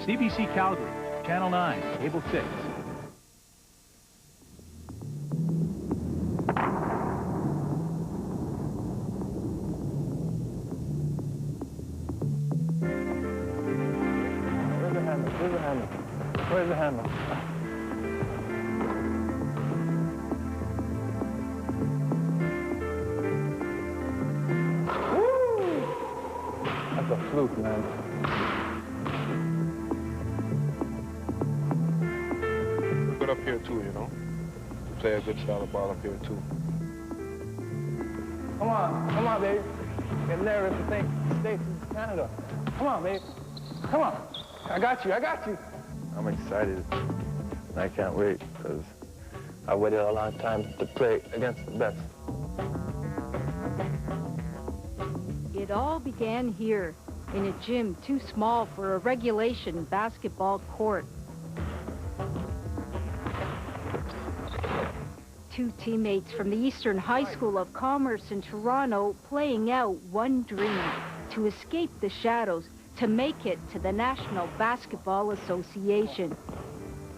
CBC Calgary, Channel 9, Cable 6. Where's the handle? Where's the handle? Where's the handle? That's a fluke, man. Good up here too, you know. Play a good style of ball up here too. Come on, baby. Get nervous to think States is Canada. Come on, baby. Come on. I got you. I'm excited. I can't wait because I waited a long time to play against the best. It all began here, in a gym too small for a regulation basketball court. Two teammates from the Eastern High School of Commerce in Toronto playing out one dream: to escape the shadows, to make it to the National Basketball Association.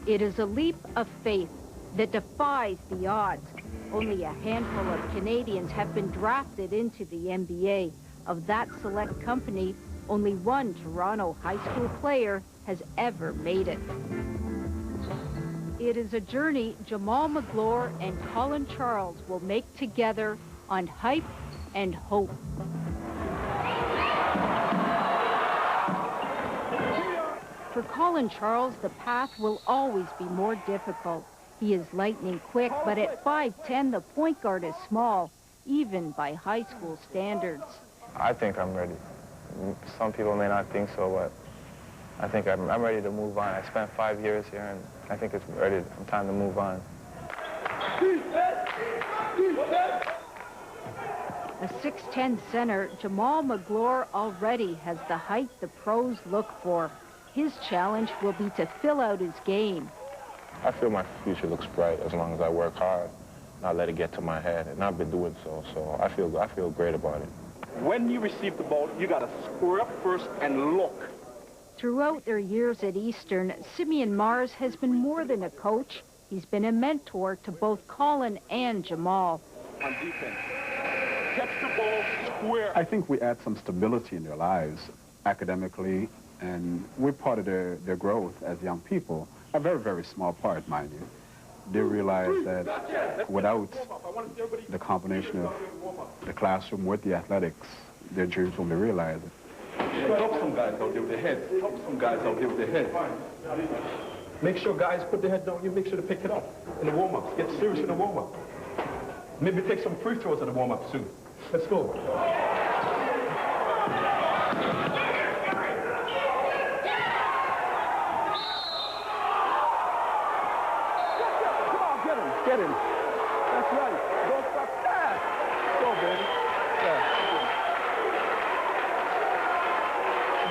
It is a leap of faith that defies the odds. Only a handful of Canadians have been drafted into the NBA. Of that select company, only one Toronto high school player has ever made it. It is a journey Jamal Magloire and Colin Charles will make together on hype and hope. For Colin Charles, the path will always be more difficult. He is lightning quick, but at 5'10", the point guard is small, even by high school standards. I think I'm ready. Some people may not think so, but I think I'm ready to move on. I spent 5 years here, and I think it's time to move on. A 6'10" center, Jamal Magloire already has the height the pros look for. His challenge will be to fill out his game. I feel my future looks bright as long as I work hard, not let it get to my head, and I've been doing so I feel great about it. When you receive the ball, you got to square up first and look. Throughout their years at Eastern, Simeon Mars has been more than a coach. He's been a mentor to both Colin and Jamal. On defense, catch the ball square. I think we add some stability in their lives academically, and we're part of their growth as young people. A very, very small part, mind you. They realize that without the combination of the classroom with the athletics, their dreams will be realized. Help some guys out there with their heads. Help some guys out there with their heads. Make sure guys put their head down. You make sure to pick it up in the warm-ups. Get serious in the warm-up. Maybe take some free throws in the warm-up soon. Let's go. Get him. That's right. Don't stop. Go, baby.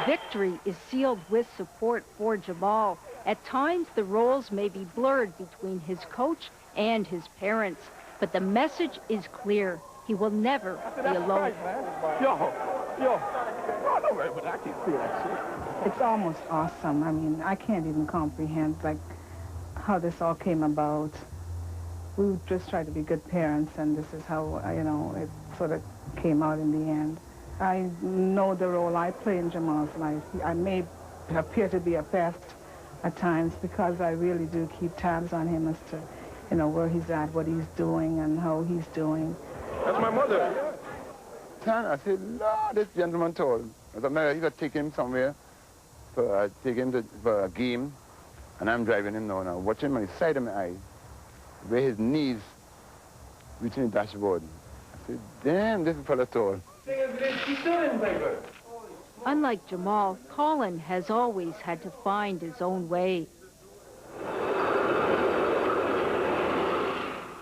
Victory is sealed with support for Jamal. At times, the roles may be blurred between his coach and his parents, but the message is clear. He will never be alone. Yo. Oh, no, but I can't see that shit. It's almost awesome. I mean, I can't even comprehend, like, how this all came about. We just tried to be good parents, and this is how, you know, it sort of came out in the end. I know the role I play in Jamal's life. I may appear to be a pest at times because I really do keep tabs on him as to, you know, where he's at, what he's doing, and how he's doing. That's my mother. I said, no, this gentleman told him. I said, maybe you got to take him somewhere, for a game, and I'm driving him now. Watch him on the side of my eye, where his knees reaching the dashboard. I said, damn, this fella tall. Unlike Jamal, Colin has always had to find his own way.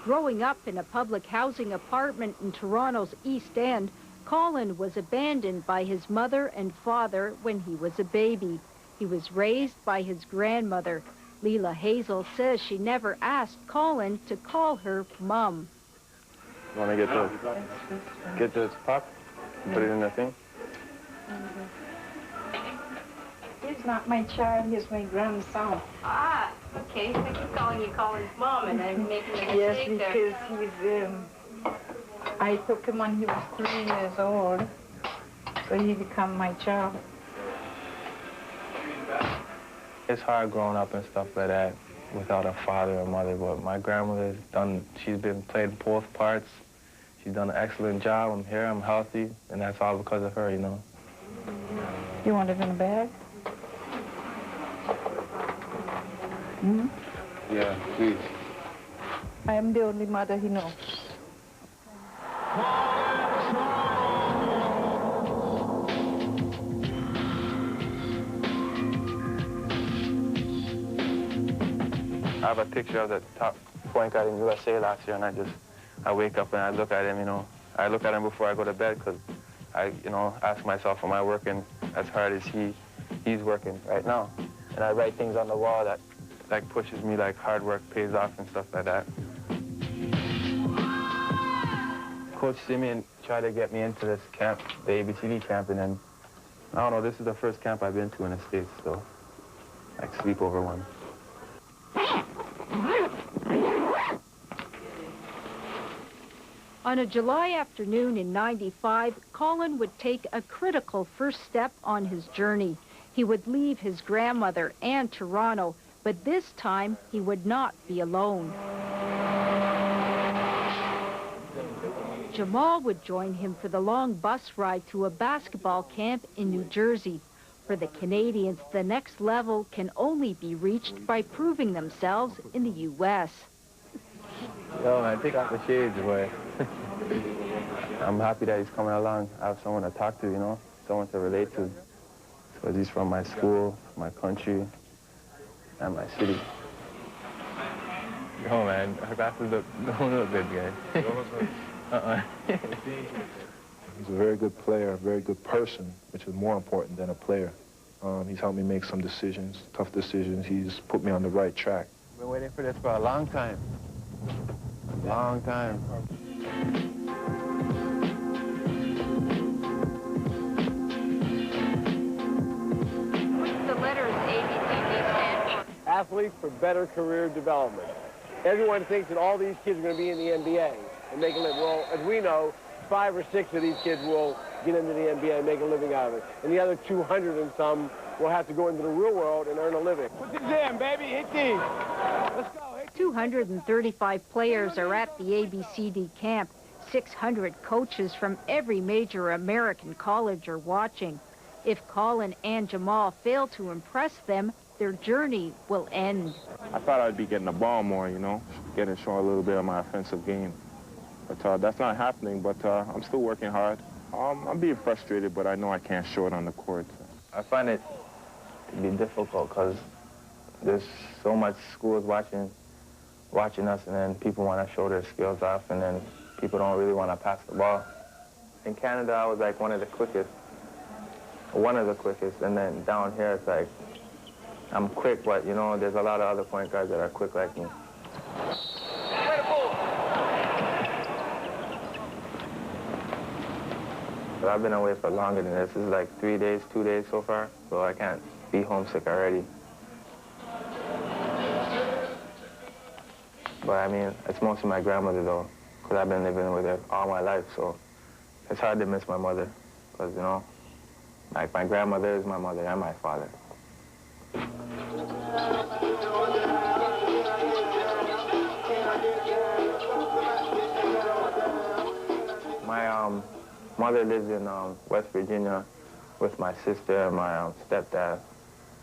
Growing up in a public housing apartment in Toronto's East End, Colin was abandoned by his mother and father when he was a baby. He was raised by his grandmother. Leela Hazel says she never asked Colin to call her Mum. You want to get this pop? Put it in the thing? not my child, he's my grandson. Ah, okay. So I keep calling you Colin's mom, and I'm making a mistake Yes, there. because I took him when he was 3 years old, so he became my child. It's hard growing up and stuff like that without a father or mother, but my grandmother's she's played both parts. She's done an excellent job. I'm here, I'm healthy, and that's all because of her, you know. You want it in a bag? Hmm? Yeah, please. I am the only mother he knows. I have a picture of the top point guard in USA last year, and I wake up and I look at him, you know. I look at him before I go to bed because I, you know, ask myself, am I working as hard as he's working right now? And I write things on the wall that like pushes me, like hard work pays off and stuff like that. Coach Simeon tried to get me into this camp, the ABCD camp, and then, I don't know, this is the first camp I've been to in the States, so like sleepover one. On a July afternoon in '95, Colin would take a critical first step on his journey. He would leave his grandmother and Toronto, but this time he would not be alone. Jamal would join him for the long bus ride to a basketball camp in New Jersey. For the Canadians, the next level can only be reached by proving themselves in the U.S. Yo, man, take off the shades, boy. I'm happy that he's coming along. I have someone to talk to, you know, someone to relate to. Because he's from my school, my country, and my city. Yo, man, our glasses don't look good, guys. He's a very good player, a very good person, which is more important than a player. He's helped me make some decisions, tough decisions. He's put me on the right track. I've been waiting for this for a long time. A long time. What's the letters ABCD stand for? Athletes for better career development. Everyone thinks that all these kids are going to be in the NBA and make a living. Well, as we know, 5 or 6 of these kids will get into the NBA and make a living out of it. And the other 200 and some will have to go into the real world and earn a living. Put this in, baby. Hit these. Let's go. 235 players are at the ABCD camp. 600 coaches from every major American college are watching. If Colin and Jamal fail to impress them, their journey will end. I thought I'd be getting the ball more, you know, showing a little bit of my offensive game. But that's not happening, but I'm still working hard. I'm being frustrated, but I know I can't show it on the court. I find it to be difficult because there's so much schools watching us, and then people want to show their skills off, and then people don't really want to pass the ball. In Canada, I was like one of the quickest, and then down here, it's like, I'm quick, but, you know, there's a lot of other point guards that are quick like me. But I've been away for longer than this. This is like 3 days, 2 days so far, so I can't be homesick already. But I mean, it's mostly my grandmother though, because I've been living with her all my life, so it's hard to miss my mother, because, you know, like my grandmother is my mother and my father. My mother lives in West Virginia with my sister and my stepdad,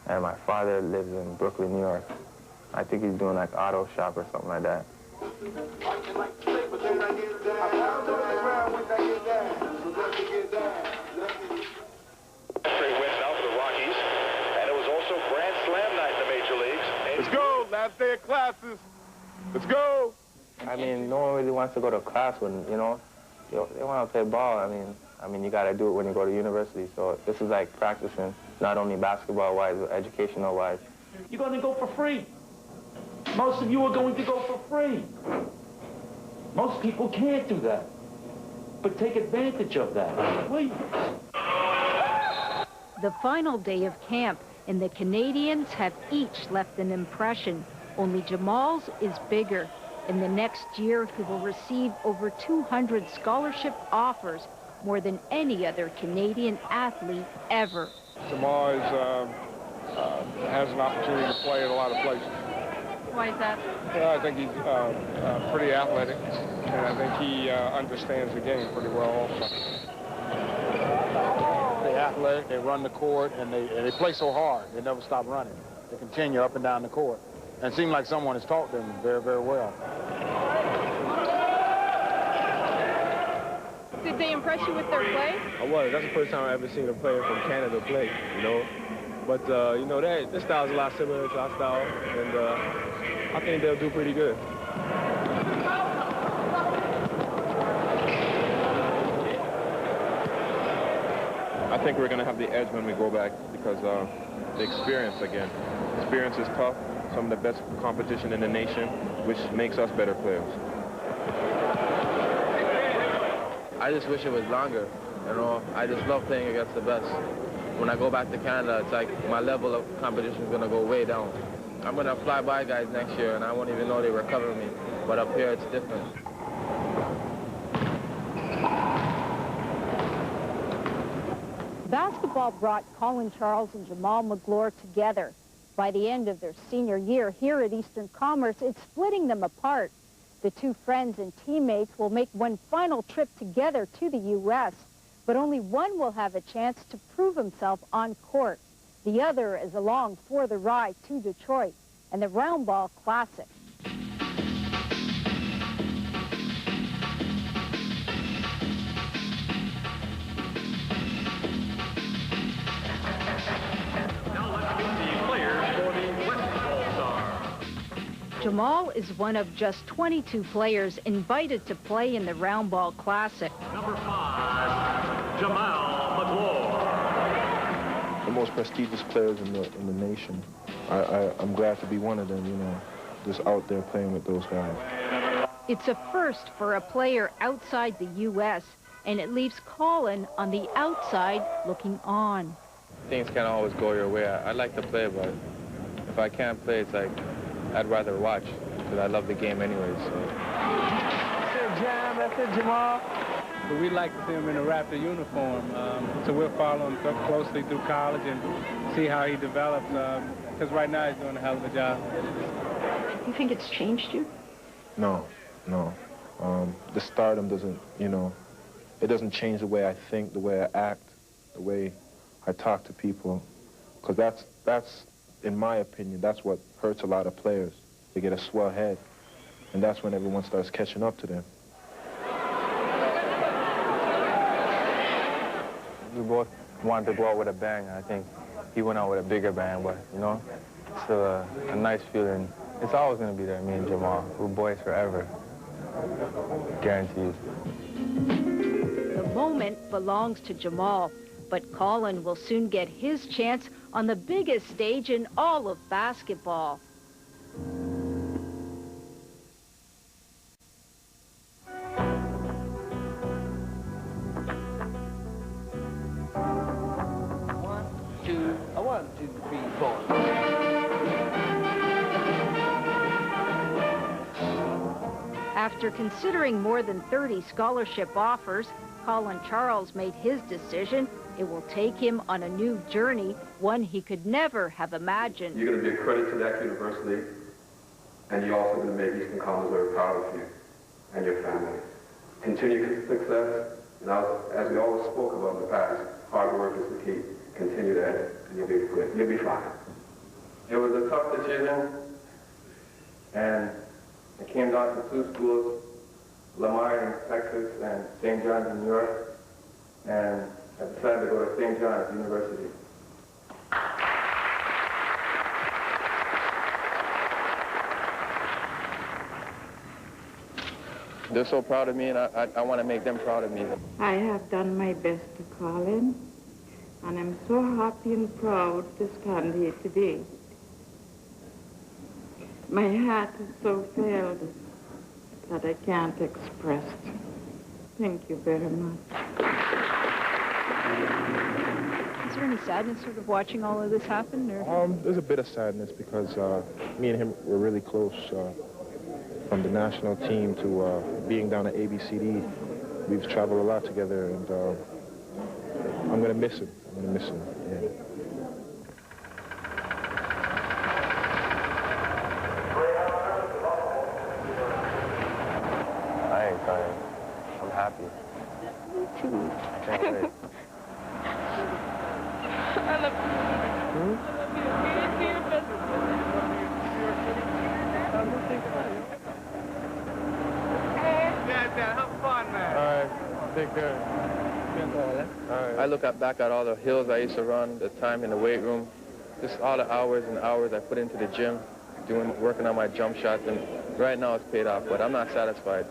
and my father lives in Brooklyn, New York. I think he's doing like auto shop or something like that. Let's go, last day of classes. Let's go. I mean, no one really wants to go to class when, you know, they want to play ball. I mean, you got to do it when you go to university. So this is like practicing, not only basketball-wise, but educational-wise. You're going to go for free. Most of you are going to go for free. Most people can't do that. But take advantage of that, please. The final day of camp, and the Canadians have each left an impression. Only Jamal's is bigger. In the next year, he will receive over 200 scholarship offers, more than any other Canadian athlete ever. Jamal has an opportunity to play at a lot of places. Why is that? I think he's pretty athletic, and I think he understands the game pretty well also. They're athletic, they run the court, and they play so hard. They never stop running. They continue up and down the court. And it seems like someone has taught them very, very well. Did they impress you with their play? I was. That's the first time I ever seen a player from Canada play, you know. But, you know, their style's a lot similar to our style, and I think they'll do pretty good. I think we're going to have the edge when we go back because the experience again. Experience is tough, some of the best competition in the nation, which makes us better players. I just wish it was longer, you know. I just love playing against the best. When I go back to Canada, it's like my level of competition is going to go way down. I'm going to fly by guys next year, and I won't even know they were covering me. But up here, it's different. Basketball brought Colin Charles and Jamal Magloire together. By the end of their senior year here at Eastern Commerce, it's splitting them apart. The two friends and teammates will make one final trip together to the U.S., but only one will have a chance to prove himself on court. The other is along for the ride to Detroit and the Round Ball Classic. Jamal is one of just 22 players invited to play in the Round Ball Classic. Number 5, Jamal Magloire. The most prestigious players in the nation. I'm glad to be one of them, you know, just out there playing with those guys. It's a first for a player outside the U.S., and it leaves Colin on the outside looking on. Things can't always go your way. I like to play, but if I can't play, it's like I'd rather watch because I love the game anyway. So. That's it, Jam. That's it, Jamal. But we'd like to see him in a Raptor uniform, so we'll follow him closely through college and see how he develops, because right now he's doing a hell of a job. You think it's changed you? No. The stardom doesn't, you know, it doesn't change the way I think, the way I act, the way I talk to people, because that's, in my opinion, that's what hurts a lot of players. They get a swell head, and that's when everyone starts catching up to them. We both wanted to go out with a bang. I think he went out with a bigger bang, but, you know, it's still a nice feeling. It's always going to be there, me and Jamal. We're boys forever. Guaranteed. The moment belongs to Jamal, but Colin will soon get his chance on the biggest stage in all of basketball. One, two, three, four. After considering more than 30 scholarship offers, Colin Charles made his decision. It will take him on a new journey, one he could never have imagined. You're going to be a credit to that university, and you're also going to make Eastern Commerce very proud of you and your family. Continue success, and as we always spoke about in the past, hard work is the key. Continue that, and you'll be good. You'll be fine. It was a tough decision, and it came down to two schools, Lamar in Texas and St. John's in New York, and I decided to go to St. John's University. They're so proud of me, and I want to make them proud of me. I have done my best to Colin, and I'm so happy and proud to stand here today. My heart is so filled that I can't express. Thank you very much. Is there any sadness sort of watching all of this happen? Or? There's a bit of sadness because me and him were really close from the national team to being down at ABCD. We've traveled a lot together, and I'm going to miss him. I'm going to miss him, yeah. I ain't crying. I'm happy. Me too. I can't wait. I love you. Have fun, man. All right, take care. All right. I look back at all the hills I used to run, the time in the weight room, just all the hours and hours I put into the gym, working on my jump shots, and right now it's paid off, but I'm not satisfied.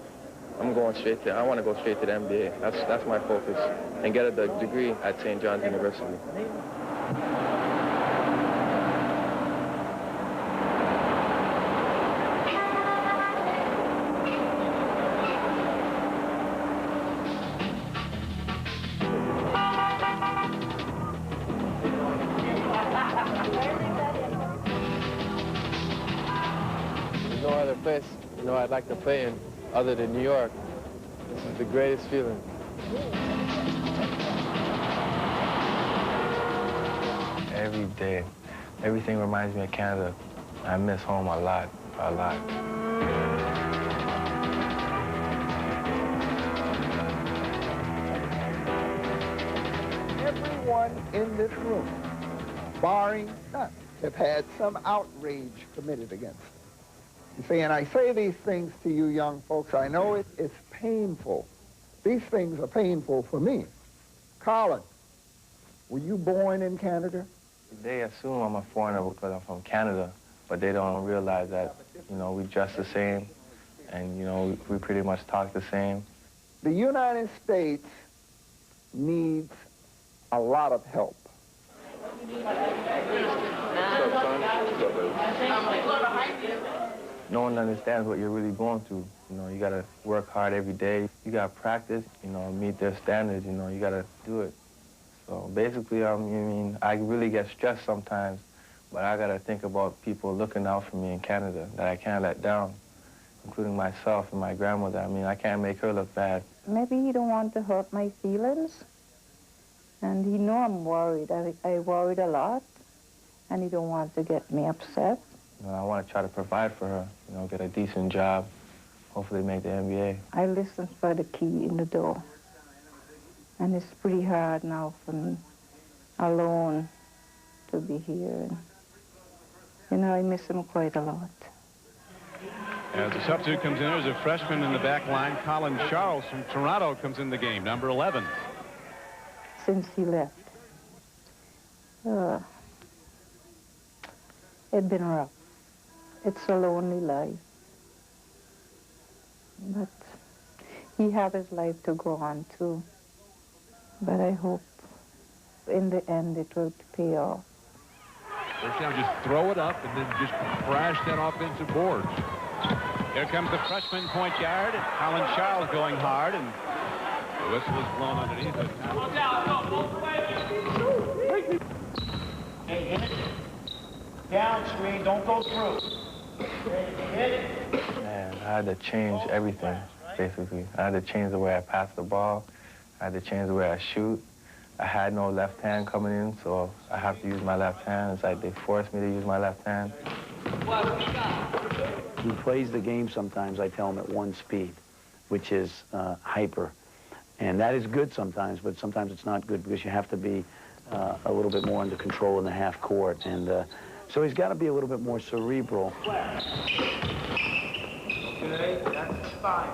I'm going straight to, I want to go straight to the NBA. That's my focus, and get a degree at St. John's University. There's no other place, I'd like to play in other than New York. This is the greatest feeling. Every day, everything reminds me of Canada. I miss home a lot, a lot. Everyone in this room, barring none, have had some outrage committed against them. You see, and I say these things to you young folks, I know it's painful. These things are painful for me. Colin, were you born in Canada? They assume I'm a foreigner because I'm from Canada, but they don't realize that, we dress the same, and, we pretty much talk the same. The United States needs a lot of help. No one understands what you're really going through. You got to work hard every day. You got to practice, meet their standards, you got to do it. So basically, I really get stressed sometimes, but I got to think about people looking out for me in Canada that I can't let down, including myself and my grandmother. I can't make her look bad. Maybe he don't want to hurt my feelings. And he know I'm worried. I worried a lot. And he don't want to get me upset. I want to try to provide for her, get a decent job, hopefully make the NBA. I listen for the key in the door. And it's pretty hard now for me, alone, to be here. And, I miss him quite a lot. As the substitute comes in, there's a freshman in the back line, Colin Charles from Toronto, comes in the game, number 11. Since he left, it's been rough. It's a lonely life. But he has his life to go on, too. But I hope in the end it will pay off. First down, just throw it up and then just crash that offensive board. Here comes the freshman point guard, Colin Charles, going hard, and the whistle is blown underneath it. Hey, hit it. Down screen, don't go through. Man, I had to change everything, basically. I had to change the way I pass the ball. I had to change the way I shoot. I had no left hand coming in, so I have to use my left hand. It's like they forced me to use my left hand. He plays the game sometimes, I tell him, at one speed, which is hyper. And that is good sometimes, but sometimes it's not good because you have to be a little bit more under control in the half court. And so he's got to be a little bit more cerebral. Okay, that's fine.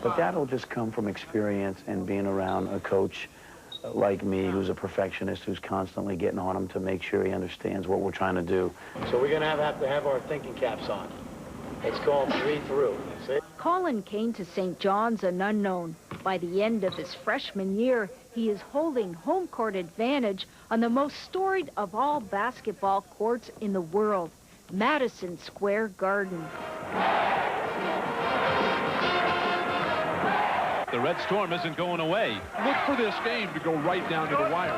But that'll just come from experience and being around a coach like me, who's a perfectionist, who's constantly getting on him to make sure he understands what we're trying to do. So we're going to have to have our thinking caps on. It's called 3 through. See? Colin came to St. John's an unknown. By the end of his freshman year, he is holding home court advantage on the most storied of all basketball courts in the world, Madison Square Garden. The Red Storm isn't going away. Look for this game to go right down to the wire.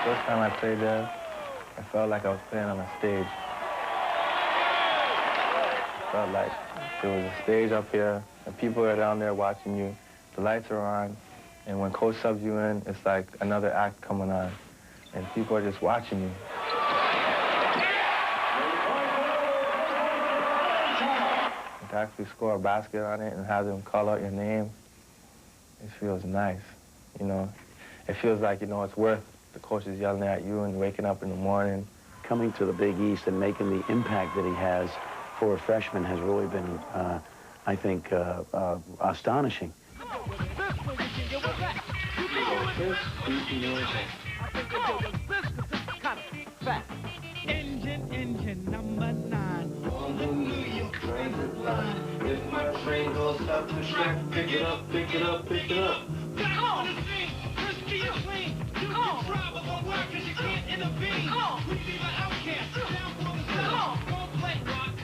First time I played there, I felt like I was playing on a stage. I felt like there was a stage up here, and people are down there watching you. The lights are on, and when coach subs you in, it's like another act coming on, and people are just watching you. And to actually score a basket on it and have them call out your name, it feels nice, you know. It feels like, you know, it's worth the coaches yelling at you and waking up in the morning. Coming to the Big East and making the impact that he has for a freshman has really been, I think, astonishing. Engine number 9 on the New York Transit line. If my train goes up the track, pick it up, pick it up, pick it up. Come on, first be clean. You can drive up on work 'cause you can't intervene. We be the outcast, down for the sun. Don't play rock.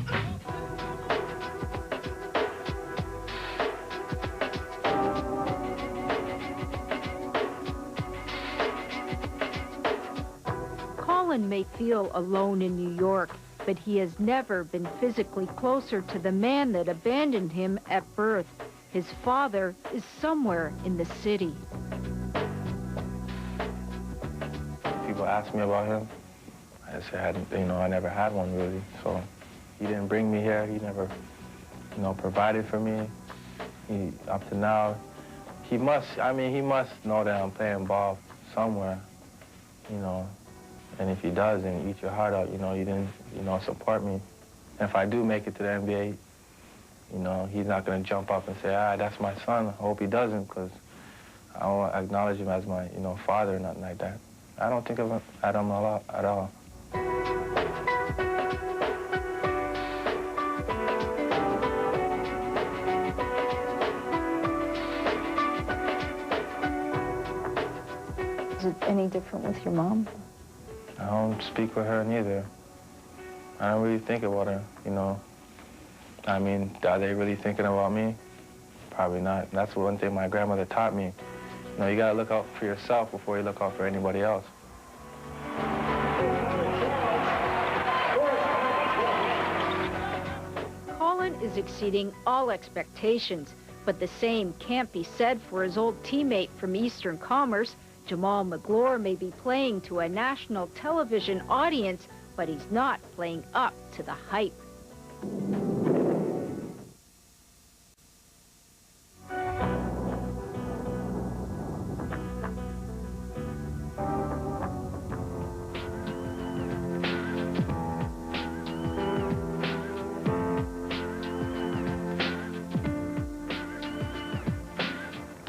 Colin may feel alone in New York, but he has never been physically closer to the man that abandoned him at birth. His father is somewhere in the city. People ask me about him. I said, you know, I never had one really. So he didn't bring me here. He never, you know, provided for me. He, up to now, he must know that I'm playing ball somewhere, you know. And if he does, then eat your heart out, you know, you didn't, you know, support me. And if I do make it to the NBA, you know, he's not going to jump up and say, that's my son. I hope he doesn't, because I won't acknowledge him as my, you know, father or nothing like that. I don't think of him at all. Is it any different with your mom? I don't speak with her neither. I don't really think about her, you know. I mean, are they really thinking about me? Probably not. That's one thing my grandmother taught me. You know, you gotta look out for yourself before you look out for anybody else. Colin is exceeding all expectations, but the same can't be said for his old teammate from Eastern Commerce. Jamal McGlure may be playing to a national television audience, but he's not playing up to the hype.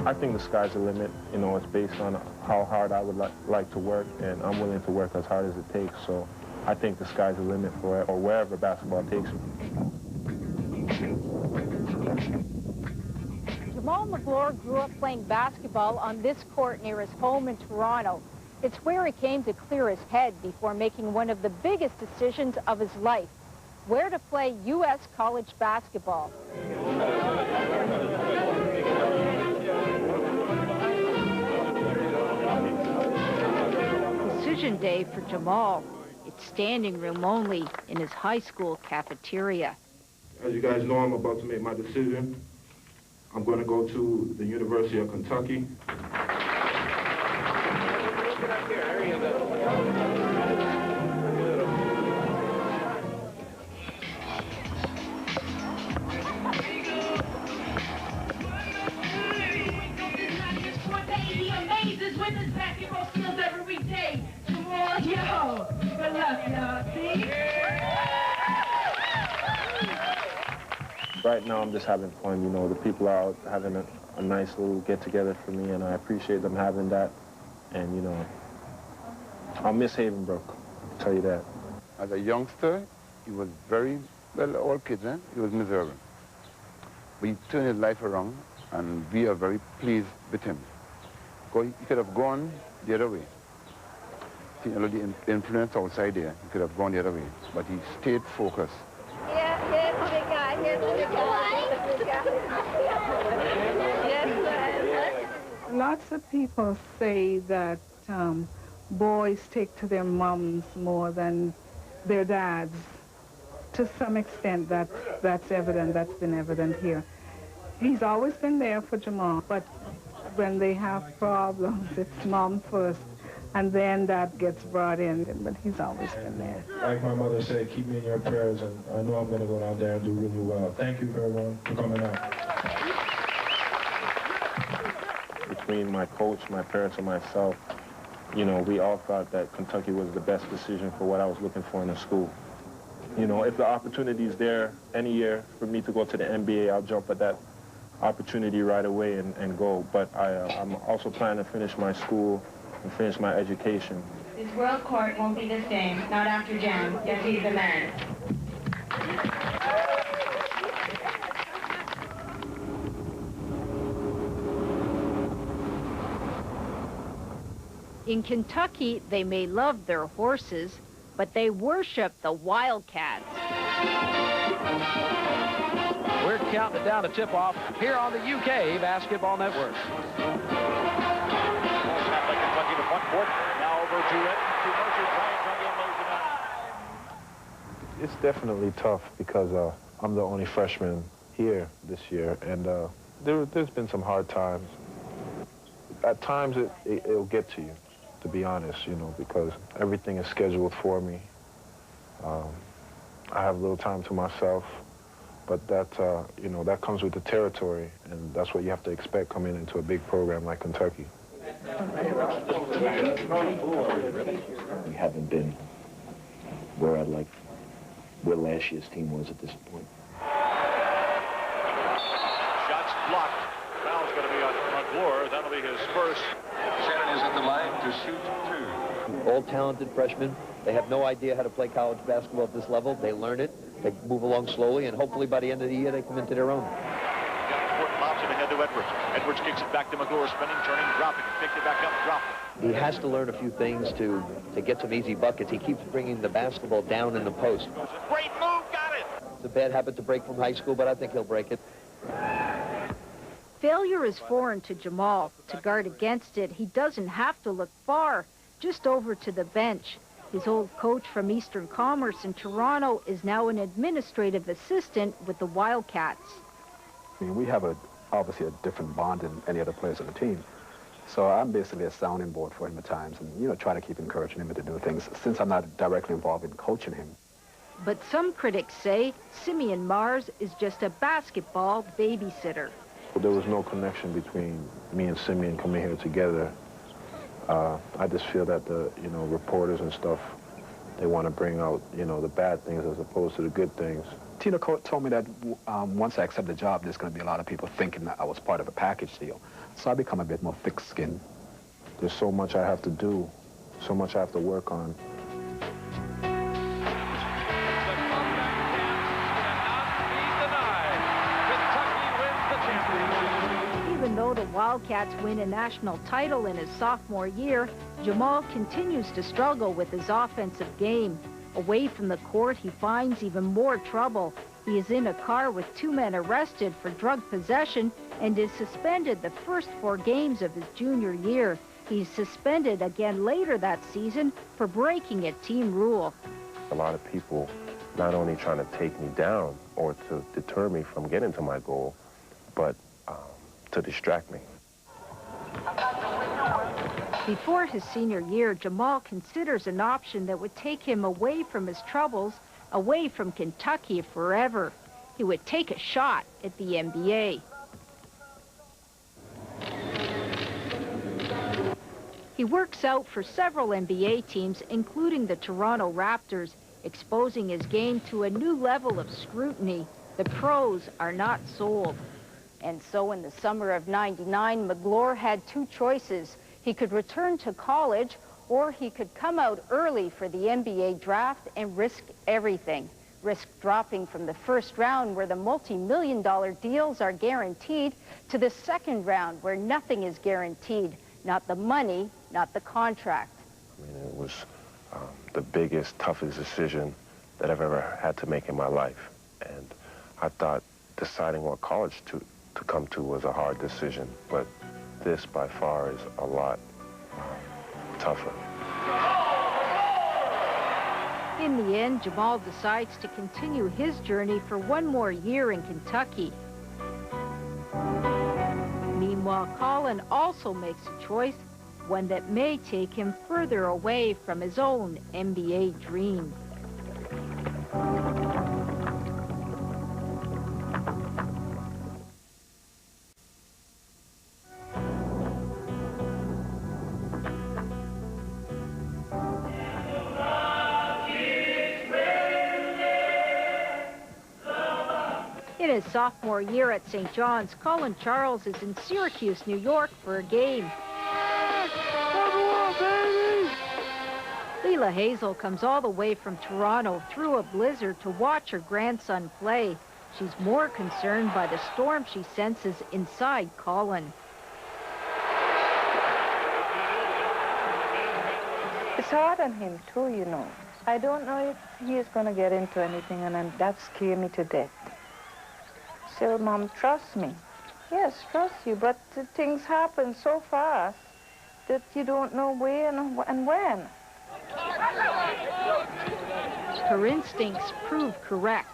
I think the sky's the limit. You know, it's based on how hard I would like to work, and I'm willing to work as hard as it takes. So I think the sky's the limit for or wherever basketball takes me. Jamal McGlure grew up playing basketball on this court near his home in Toronto. It's where he came to clear his head before making one of the biggest decisions of his life, where to play U.S. college basketball. Decision day for Jamal. It's standing room only in his high school cafeteria. As you guys know, I'm about to make my decision. I'm going to go to the University of Kentucky. Right now, I'm just having fun. You know, the people are out having a nice little get-together for me, and I appreciate them having that. And, you know, I'll miss Havenbrook, I'll tell you that. As a youngster, he was very, well, all kids, he was miserable. But he turned his life around, and we are very pleased with him. He could have gone the other way. You know, the influence outside there, he could have gone the other way, but he stayed focused. Yeah, here's the big guy, here's the big guy. Yes, lots of people say that boys take to their moms more than their dads. To some extent, that's evident. That's been evident here. He's always been there for Jamal, but when they have problems, it's mom first, and then dad gets brought in, but he's always been there. Like my mother said, keep me in your prayers, and I know I'm going to go down there and do really well. Thank you, everyone, for coming out. Between my coach, my parents, and myself, you know, we all thought that Kentucky was the best decision for what I was looking for in the school. You know, if the opportunity is there any year for me to go to the NBA, I'll jump at that opportunity right away and go. But I'm also planning to finish my school and finish my education. This world court won't be the same, not after Jam. Yes, he's the man. In Kentucky, they may love their horses, but they worship the Wildcats. We're counting it down to tip-off here on the UK Basketball Network. Kentucky to front court. Now over to Mercer. It's definitely tough because I'm the only freshman here this year, and there's been some hard times. At times, it'll get to you, to be honest, you know, because everything is scheduled for me. I have a little time to myself, but that, you know, that comes with the territory, and that's what you have to expect coming into a big program like Kentucky. We haven't been where I'd like, where last year's team was at this point. Shots blocked. Foul's going to be on McClure. That'll be his first. Shannon is at the line to shoot two. All talented freshmen. They have no idea how to play college basketball at this level. They learn it. They move along slowly, and hopefully by the end of the year, they come into their own. Lobs it ahead to Edwards. Edwards kicks it back to McClure, spinning, turning, dropping. Picks it back up, dropped it. He has to learn a few things to get some easy buckets. He keeps bringing the basketball down in the post. Great move, got it. It's a bad habit to break from high school, but I think he'll break it. Failure is foreign to Jamal. To guard against it, he doesn't have to look far, just over to the bench. His old coach from Eastern Commerce in Toronto is now an administrative assistant with the Wildcats. I mean, we have obviously a different bond than any other players on the team. So I'm basically a sounding board for him at times and, you know, try to keep encouraging him to do things since I'm not directly involved in coaching him. But some critics say Simeon Mars is just a basketball babysitter. There was no connection between me and Simeon coming here together. I just feel that the, you know, reporters and stuff, they want to bring out, you know, the bad things as opposed to the good things. Tina told me that once I accept the job, there's going to be a lot of people thinking that I was part of a package deal. So I become a bit more thick-skinned. There's so much I have to do, so much I have to work on. Even though the Wildcats win a national title in his sophomore year, Jamal continues to struggle with his offensive game. Away from the court, he finds even more trouble. He is in a car with 2 men arrested for drug possession and is suspended the first 4 games of his junior year. He's suspended again later that season for breaking a team rule. A lot of people not only trying to take me down or to deter me from getting to my goal, but to distract me. Before his senior year, Jamal considers an option that would take him away from his troubles, away from Kentucky forever. He would take a shot at the NBA. He works out for several NBA teams, including the Toronto Raptors, exposing his game to a new level of scrutiny. The pros are not sold. And so in the summer of '99, McClure had 2 choices. He could return to college, or he could come out early for the NBA draft and risk everything. Risk dropping from the first round, where the multi-million-dollar deals are guaranteed, to the second round, where nothing is guaranteed. Not the money, not the contract. I mean, it was the biggest, toughest decision that I've ever had to make in my life. And I thought deciding what college to come to was a hard decision, but this by far is a lot tougher. In the end, Jamal decides to continue his journey for one more year in Kentucky. Meanwhile, Colin also makes a choice, one that may take him further away from his own NBA dream. In his sophomore year at St. John's, Colin Charles is in Syracuse, New York for a game. Leela Hazel comes all the way from Toronto through a blizzard to watch her grandson play. She's more concerned by the storm she senses inside Colin. It's hard on him too, you know. I don't know if he is going to get into anything, and that scares me to death. So, Mom, trust me. Yes, trust you, but things happen so fast that you don't know where and when. Her instincts prove correct.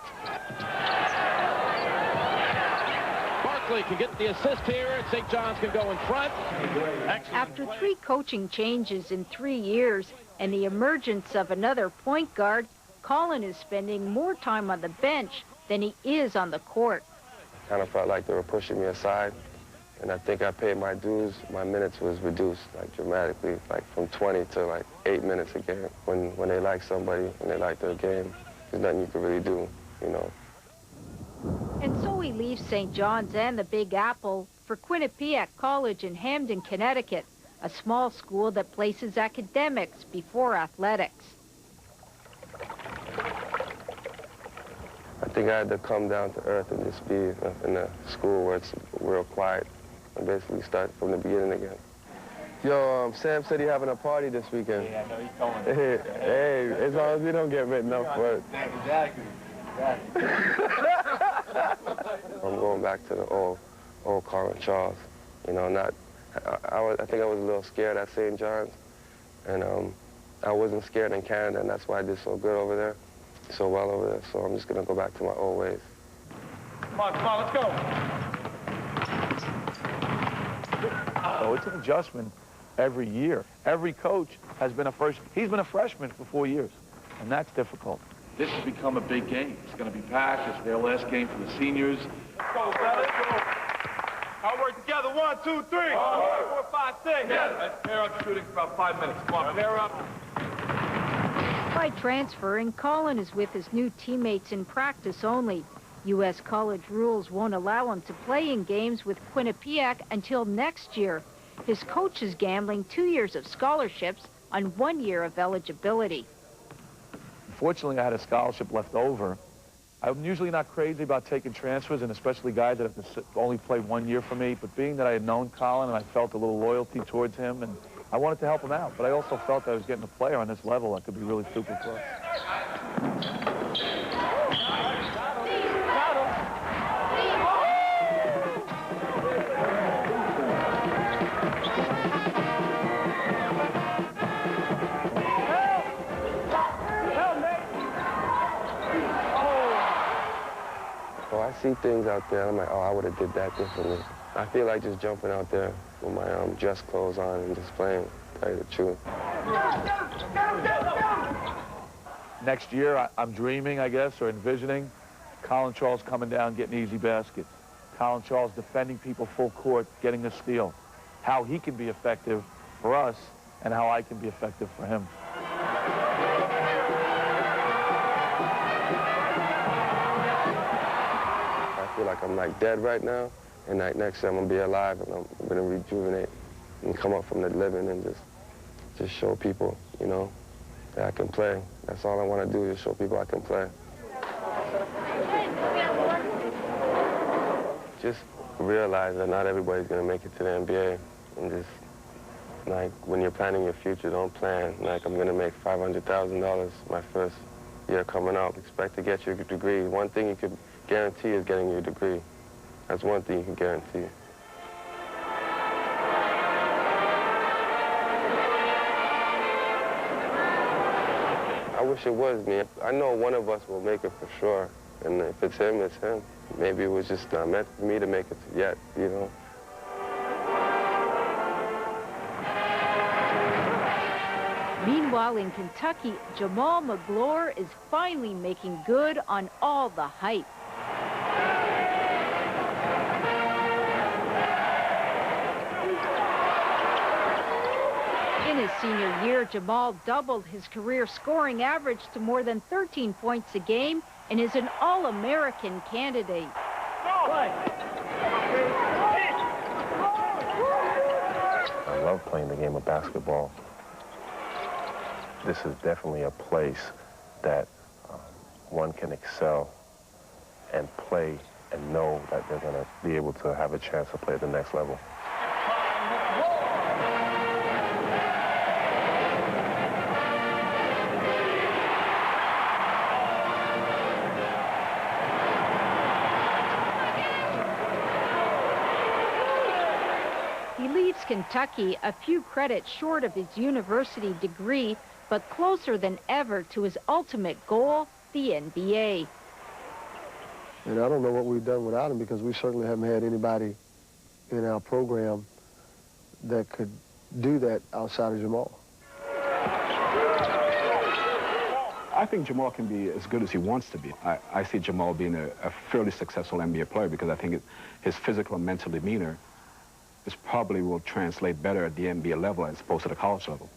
Barkley can get the assist here, and St. John's can go in front. After 3 coaching changes in 3 years and the emergence of another point guard, Colin is spending more time on the bench than he is on the court. Kind of felt like they were pushing me aside, and I think I paid my dues. My minutes was reduced, like, dramatically, like from 20 to like 8 minutes a game. When they like somebody and they like their game, there's nothing you can really do, you know. And so he leaves St. John's and the Big Apple for Quinnipiac College in Hamden, Connecticut, a small school that places academics before athletics. I think I had to come down to earth and just be in a school where it's real quiet and basically start from the beginning again. Yo, Sam said he's having a party this weekend. Yeah, I know he's going. Hey, as long as we don't get written up for it. Exactly. I'm going back to the old Colin Charles. You know, I think I was a little scared at St. John's, and I wasn't scared in Canada, and that's why I did so good over there, so well over there. So I'm just gonna go back to my old ways. Come on, let's go. Oh, it's an adjustment every year. Every coach has been he's been a freshman for 4 years, and that's difficult. This has become a big game. It's going to be packed. It's their last game for the seniors. Let's go, fellas. All work together. 1, 2, 3. 4, 5, 6. Yes. Let's pair up shooting for about 5 minutes. Come on, pair up. By transferring, Colin is with his new teammates in practice only. U.S. college rules won't allow him to play in games with Quinnipiac until next year. His coach is gambling 2 years of scholarships on 1 year of eligibility. Fortunately, I had a scholarship left over. I'm usually not crazy about taking transfers, and especially guys that have only played 1 year for me. But being that I had known Colin and I felt a little loyalty towards him, and I wanted to help him out. But I also felt I was getting a player on this level that could be really super close. I see things out there, I'm like, oh, I would have did that differently. I feel like just jumping out there with my dress clothes on and just playing, to tell you the truth. Next year, I'm dreaming, I guess, or envisioning Colin Charles coming down, getting easy baskets. Colin Charles defending people full court, getting a steal. How he can be effective for us and how I can be effective for him. I feel like I'm like dead right now, and like next year I'm gonna be alive and I'm gonna rejuvenate and come up from the living and just show people, you know, that I can play. That's all I want to do, is show people I can play. Just realize that not everybody's gonna make it to the NBA, and just like when you're planning your future, don't plan like I'm gonna make $500,000 my first year coming up. Expect to get your degree. One thing you could guarantee is getting your degree. That's one thing you can guarantee. I wish it was me. I know one of us will make it for sure. And if it's him, it's him. Maybe it was just not meant for me to make it yet, you know. Meanwhile, in Kentucky, Jamal McGlure is finally making good on all the hype. In his senior year, Jamal doubled his career scoring average to more than 13 points a game and is an All-American candidate. I love playing the game of basketball. This is definitely a place that one can excel and play and know that they're going to be able to have a chance to play at the next level. He leaves Kentucky a few credits short of his university degree, but closer than ever to his ultimate goal, the NBA. And I don't know what we've done without him, because we certainly haven't had anybody in our program that could do that outside of Jamal. I think Jamal can be as good as he wants to be. I see Jamal being a fairly successful NBA player, because I think his physical and mental demeanor probably will translate better at the NBA level as opposed to the college level.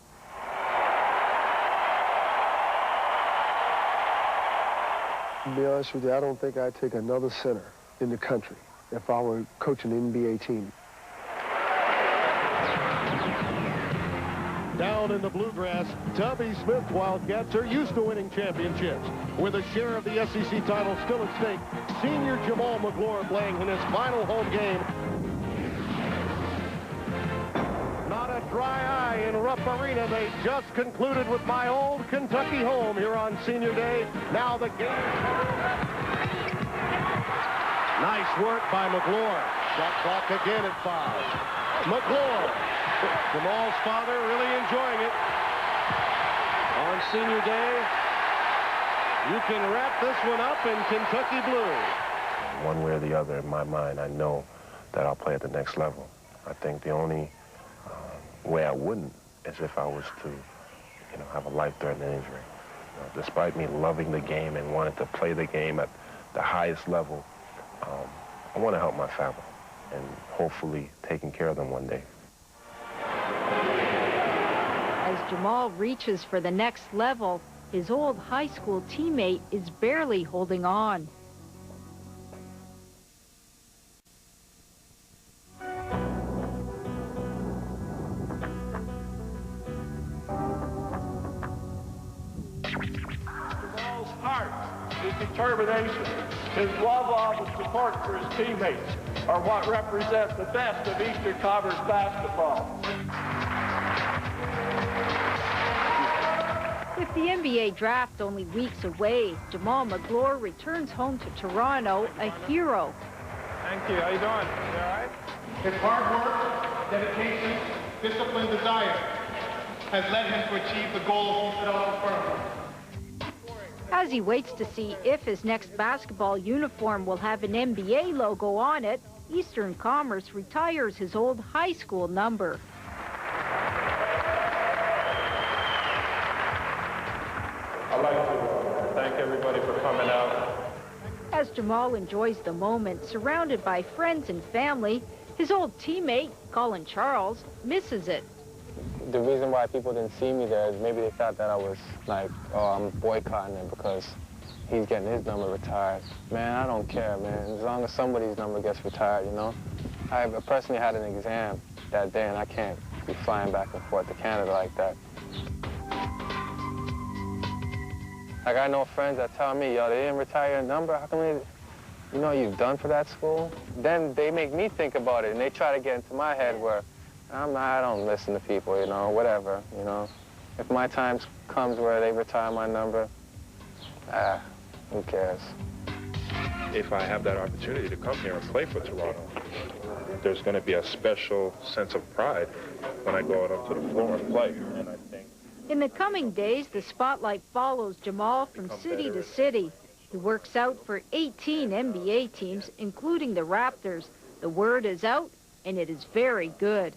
To be honest with you, I don't think I'd take another center in the country if I were coaching an NBA team. Down in the bluegrass, Tubby Smith Wildcats are used to winning championships. With a share of the SEC title still at stake, senior Jamal McGlure playing in his final home game. Not a dry eye in Rupp Arena. They just concluded with my old Kentucky home here on Senior Day. Now the game. Nice work by McGlure. Shot clock again at 5. McGlure. Jamal's father really enjoying it. On Senior Day, you can wrap this one up in Kentucky blue. One way or the other, in my mind, I know that I'll play at the next level. I think the only way I wouldn't is if I was to, have a life-threatening injury. Despite me loving the game and wanting to play the game at the highest level, I want to help my family and hopefully taking care of them one day. As Jamal reaches for the next level, his old high school teammate is barely holding on. Jamal's heart, his determination, his love of and support for his teammates are what represent the best of Eastern Conference basketball. With the NBA draft only weeks away, Jamal McGlure returns home to Toronto a hero. Thank you. How you doing? You all right? His hard work, dedication, discipline, desire has led him to achieve the goals he set out firmly. As he waits to see if his next basketball uniform will have an NBA logo on it, Eastern Commerce retires his old high school number. I'd like to thank everybody for coming out. As Jamal enjoys the moment, surrounded by friends and family, his old teammate, Colin Charles, misses it. The reason why people didn't see me there is maybe they thought that I was like, oh, I'm boycotting it because he's getting his number retired. Man, I don't care, man. As long as somebody's number gets retired, I personally had an exam that day, and I can't be flying back and forth to Canada like that. Like, I know friends that tell me, yo, they didn't retire your number. How come they, you know what you've done for that school? Then they make me think about it, and they try to get into my head where I don't listen to people, whatever, If my time comes where they retire my number, who cares? If I have that opportunity to come here and play for Toronto, there's going to be a special sense of pride when I go out onto the floor and play. And I think In the coming days, the spotlight follows Jamal from city to city. He works out for 18 NBA teams, including the Raptors. The word is out, and it is very good.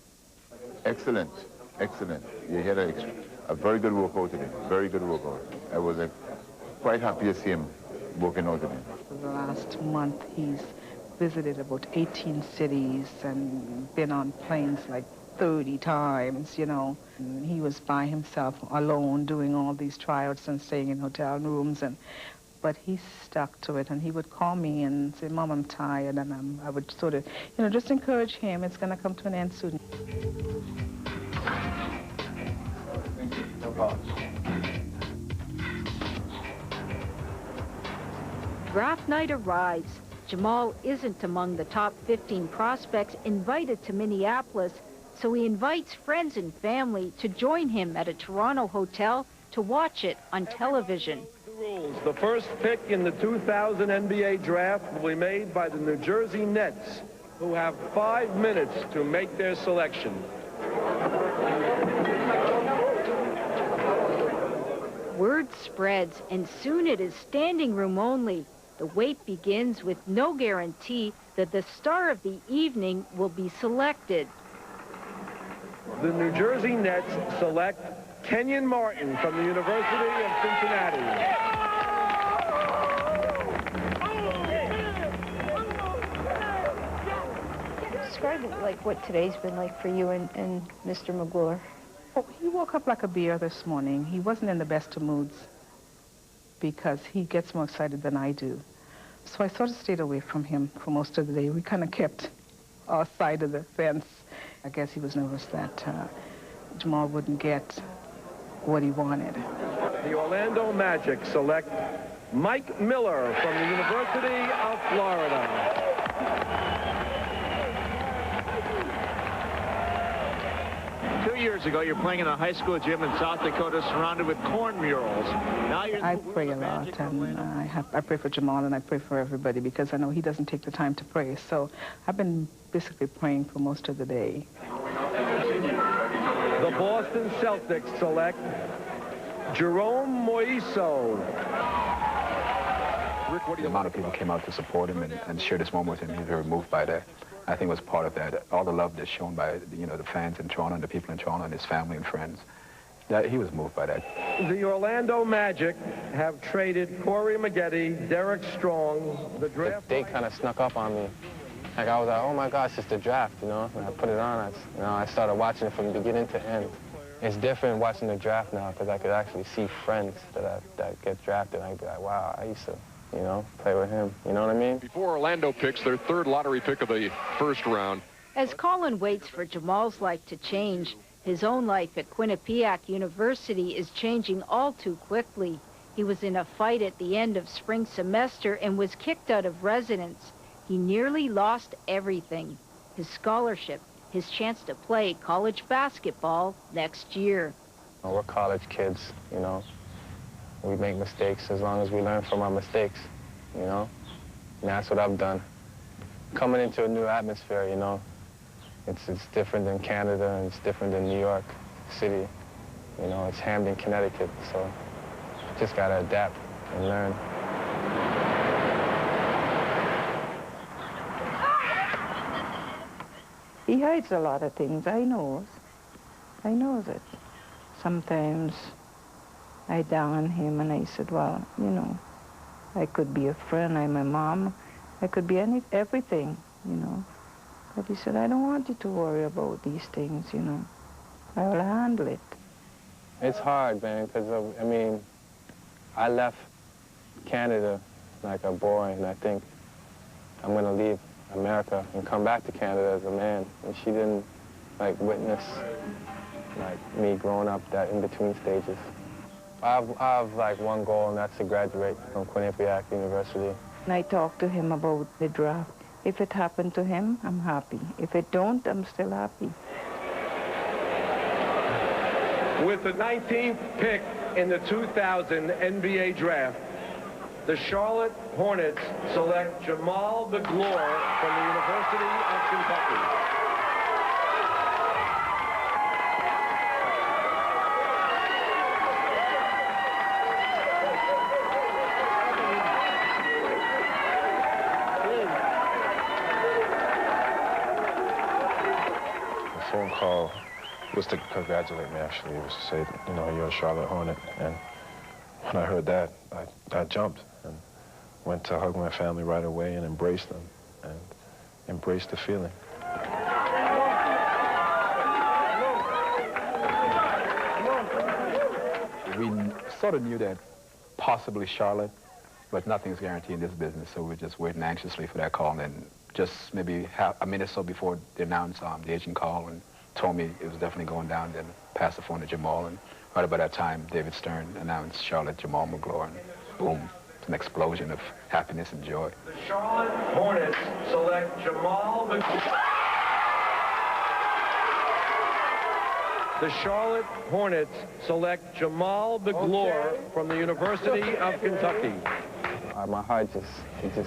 Excellent, excellent. You had a very good workout today, very good workout. I was quite happy to see him working out today. For the last month, he's visited about 18 cities and been on planes like 30 times, you know. And he was by himself, alone, doing all these tryouts and staying in hotel rooms. But he stuck to it, and he would call me and say, Mom, I'm tired, and I would sort of, you know, just encourage him. It's going to come to an end soon. No problem. Draft night arrives. Jamal isn't among the top 15 prospects invited to Minneapolis, so he invites friends and family to join him at a Toronto hotel to watch it on television. Rules. The first pick in the 2000 NBA draft will be made by the New Jersey Nets, who have 5 minutes to make their selection. Word spreads, and soon it is standing room only. The wait begins with no guarantee that the star of the evening will be selected. The New Jersey Nets select Kenyon Martin from the University of Cincinnati. Describe it like what today's been like for you and Mr. McGlure. Oh, he woke up like a bear this morning. He wasn't in the best of moods because he gets more excited than I do. So I sort of stayed away from him for most of the day. We kind of kept our side of the fence. I guess he was nervous that Jamal wouldn't get what he wanted. The Orlando Magic select Mike Miller from the University of Florida. 2 years ago, you're playing in a high school gym in South Dakota surrounded with corn murals. Now you're I pray a lot, and I pray for Jamal, and I pray for everybody because I know he doesn't take the time to pray. So I've been basically praying for most of the day. The Boston Celtics select Jerome Moiso. Rick, what do you... The amount of people came out to support him and share this moment with him, he was very moved by that. I think it was part of that. All the love that's shown by, you know, the fans in Toronto and the people in Toronto and his family and friends. That he was moved by that. The Orlando Magic have traded Corey Maggette, Derek Strong, the draft... They kind of snuck up on me. Like, I was like, oh my gosh, it's the draft, you know? And I put it on, I started watching it from beginning to end. It's different watching the draft now because I could actually see friends that get drafted. I'd be like, wow, I used to, you know, play with him. You know what I mean? Before Orlando picks their third lottery pick of the first round. As Colin waits for Jamal's life to change, his own life at Quinnipiac University is changing all too quickly. He was in a fight at the end of spring semester and was kicked out of residence. He nearly lost everything: his scholarship, his chance to play college basketball next year. We're college kids, you know. We make mistakes as long as we learn from our mistakes, you know. And that's what I've done. Coming into a new atmosphere, you know, it's different than Canada and it's different than New York City. You know, it's Hamden, Connecticut, so just gotta adapt and learn. He hides a lot of things. I knows it. Sometimes I down him and I said, well, you know, I could be a friend, I'm a mom, I could be everything, you know. But he said, I don't want you to worry about these things, you know. I will handle it. It's hard, man, because, I mean, I left Canada like a boy, and I think I'm going to leave America and come back to Canada as a man. And she didn't, like, witness, like, me growing up that in-between stages. I have, like, one goal, and that's to graduate from Quinnipiac University. And I talked to him about the draft. If it happened to him, I'm happy. If it don't, I'm still happy. With the 19th pick in the 2000 NBA draft, the Charlotte Hornets select Jamal McGlure from the University of Kentucky. call was to congratulate me, actually. It was to say, you know, you're a Charlotte Hornet. And when I heard that, I jumped and went to hug my family right away and embraced them and embraced the feeling. We sort of knew that possibly Charlotte, but nothing's guaranteed in this business, so we're just waiting anxiously for that call. And just maybe a minute or so before they announced the agent called and told me it was definitely going down, then passed the phone to Jamal, and right about that time, David Stern announced Charlotte Jamal McGlory, and boom, it's an explosion of happiness and joy. The Charlotte Hornets select Jamal McGlory. The Charlotte Hornets select Jamal McGlory from the University of Kentucky. My heart just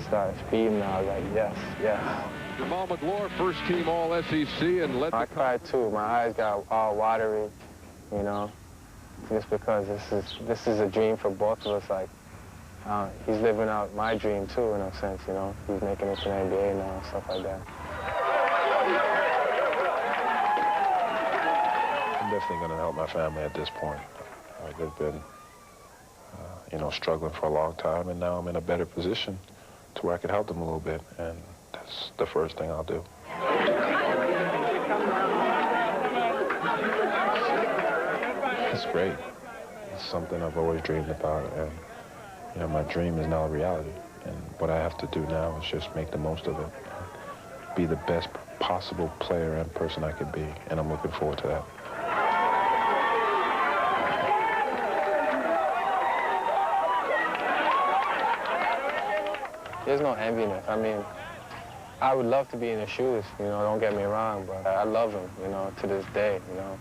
started beating. I was like, yes, yes. Jamal McGlory, first team All-SEC, and led. I cried too. My eyes got all watery, you know, just because this is a dream for both of us. Like, he's living out my dream too, in a sense, you know. He's making it to the NBA now and stuff like that. I'm definitely going to help my family at this point. They've been, you know, struggling for a long time, and now I'm in a better position to where I can help them a little bit, and that's the first thing I'll do. It's great. It's something I've always dreamed about, and, you know, my dream is now a reality, and what I have to do now is just make the most of it, be the best possible player and person I could be, and I'm looking forward to that. There's no enviness. I mean, I would love to be in his shoes, you know, don't get me wrong, but I love him, you know, to this day, you know.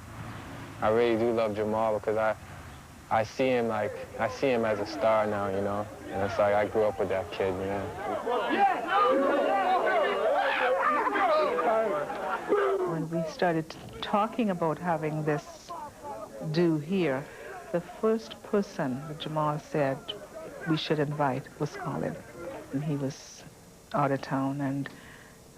I really do love Jamal because I see him as a star now, you know, and it's like I grew up with that kid, you know. When we started talking about having this do here, the first person that Jamal said we should invite was Colin. And he was out of town, and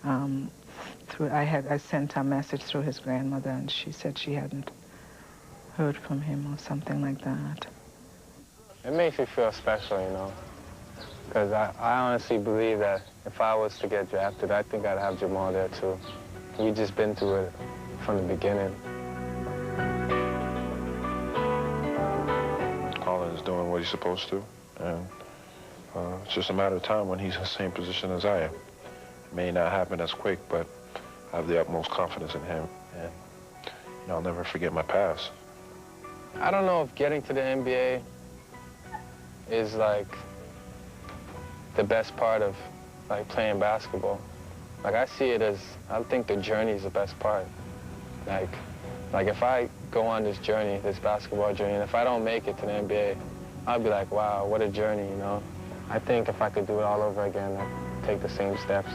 I sent a message through his grandmother, and she said she hadn't heard from him or something like that. It makes me feel special, you know, because I honestly believe that if I was to get drafted, I think I'd have Jamal there too. We've just been through it from the beginning. Colin's doing what he's supposed to, and it's just a matter of time when he's in the same position as I am. It may not happen as quick, but I have the utmost confidence in him, and, you know, I'll never forget my past. I don't know if getting to the NBA is like the best part of like playing basketball. Like I see it as, I think the journey is the best part. Like if I go on this journey, this basketball journey, and if I don't make it to the NBA, I'll be like, wow, what a journey, you know? I think if I could do it all over again, I'd take the same steps.